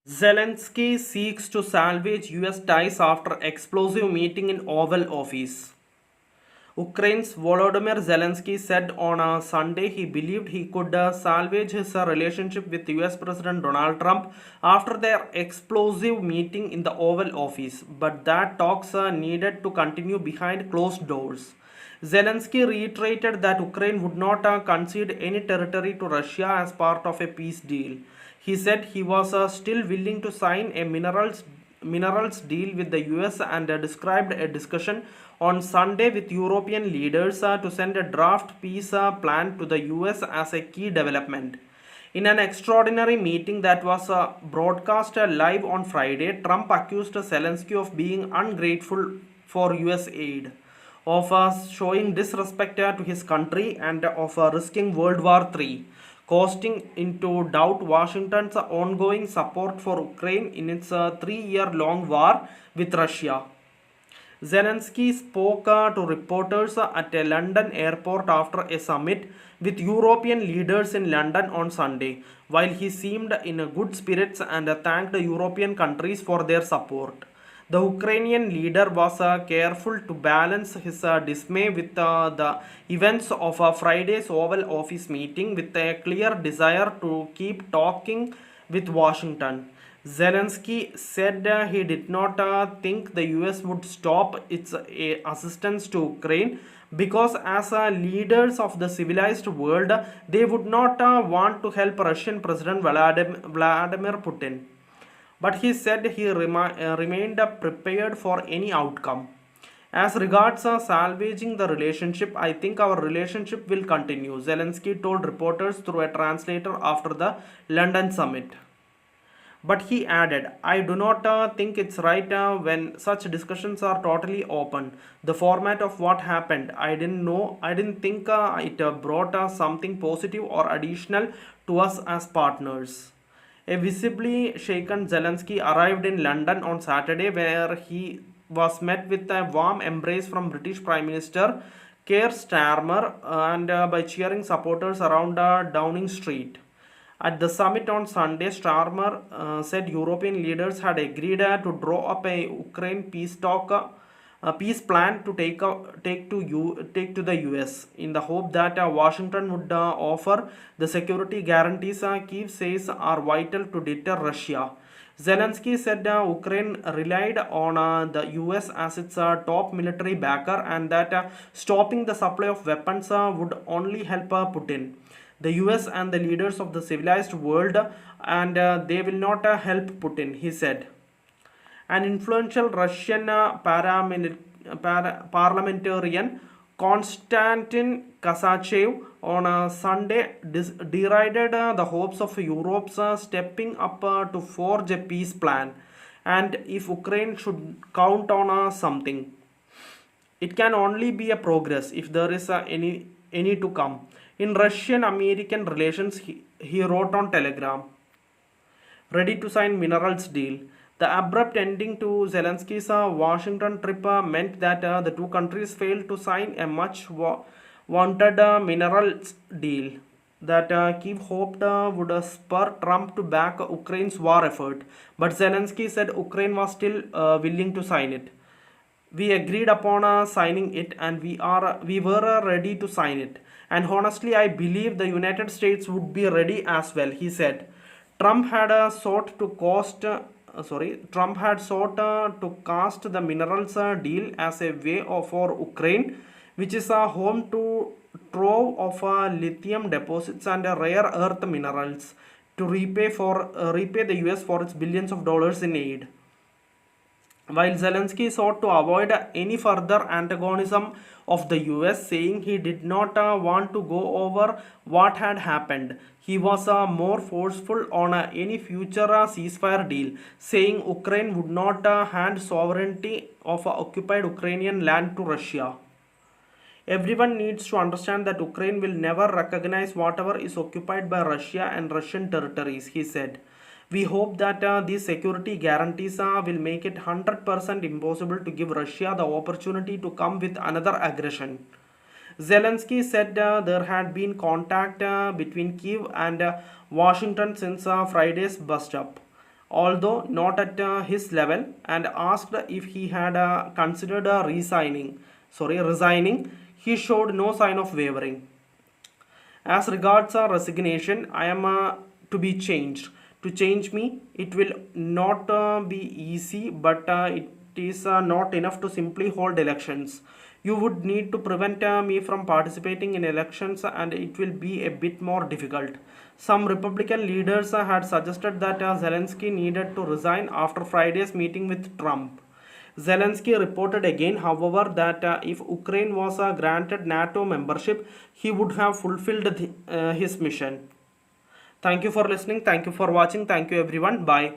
Zelensky seeks to salvage US ties after explosive meeting in Oval Office. Ukraine's Volodymyr Zelensky said on a Sunday he believed he could salvage his relationship with US President Donald Trump after their explosive meeting in the Oval Office, but that talks needed to continue behind closed doors. Zelensky reiterated that Ukraine would not concede any territory to Russia as part of a peace deal. He said he was still willing to sign a minerals deal with the US and described a discussion on Sunday with European leaders to send a draft peace plan to the US as a key development. In an extraordinary meeting that was broadcast live on Friday, Trump accused Zelensky of being ungrateful for US aid, of showing disrespect to his country, and of risking World War III, casting into doubt Washington's ongoing support for Ukraine in its 3 year long war with Russia. Zelensky spoke to reporters at a London airport after a summit with European leaders in London on Sunday, while he seemed in good spirits and thanked European countries for their support. The Ukrainian leader was careful to balance his dismay with the events of Friday's Oval Office meeting with a clear desire to keep talking with Washington. Zelensky said he did not think the US would stop its assistance to Ukraine because, as leaders of the civilized world, they would not want to help Russian President Vladimir Putin. But he said he remained prepared for any outcome. As regards salvaging the relationship, I think our relationship will continue, Zelensky told reporters through a translator after the London summit. But he added, I do not think it's right when such discussions are totally open. The format of what happened, I didn't know, I didn't think it brought something positive or additional to us as partners. A visibly shaken Zelensky arrived in London on Saturday, where he was met with a warm embrace from British Prime Minister Keir Starmer and by cheering supporters around Downing Street. At the summit on Sunday, Starmer said European leaders had agreed to draw up a Ukraine peace plan to take to the US in the hope that Washington would offer the security guarantees Kiev says are vital to deter Russia. Zelensky said Ukraine relied on the US as its top military backer and that stopping the supply of weapons would only help Putin, the US, and the leaders of the civilized world, and they will not help Putin, he said. An influential Russian parliamentarian, Konstantin Kasachev, on Sunday derided the hopes of Europe's stepping up to forge a peace plan, and if Ukraine should count on something, it can only be a progress if there is any to come. In Russian American relations, he wrote on Telegram, ready to sign minerals deal. The abrupt ending to Zelensky's Washington trip meant that the two countries failed to sign a much wanted minerals deal that Kiev hoped would spur Trump to back Ukraine's war effort. But Zelensky said Ukraine was still willing to sign it. We agreed upon signing it, and we were ready to sign it. And honestly, I believe the United States would be ready as well, he said. Trump had sought to cast the minerals deal as a way for Ukraine, which is home to trove of lithium deposits and rare earth minerals, to repay the US for its billions of dollars in aid. While Zelensky sought to avoid any further antagonism of the US, saying he did not want to go over what had happened, he was more forceful on any future ceasefire deal, saying Ukraine would not hand sovereignty of occupied Ukrainian land to Russia. Everyone needs to understand that Ukraine will never recognize whatever is occupied by Russia and Russian territories, he said. We hope that these security guarantees will make it 100% impossible to give Russia the opportunity to come with another aggression. Zelensky said there had been contact between Kiev and Washington since Friday's bust up. although not at his level, and asked if he had considered resigning. He showed no sign of wavering. As regards our resignation, I am to be changed. To change me, it will not be easy, but it is not enough to simply hold elections. You would need to prevent me from participating in elections, and it will be a bit more difficult. Some Republican leaders had suggested that Zelensky needed to resign after Friday's meeting with Trump. Zelensky reported again, however, that if Ukraine was granted NATO membership, he would have fulfilled his mission. Thank you for listening. Thank you for watching. Thank you, everyone. Bye.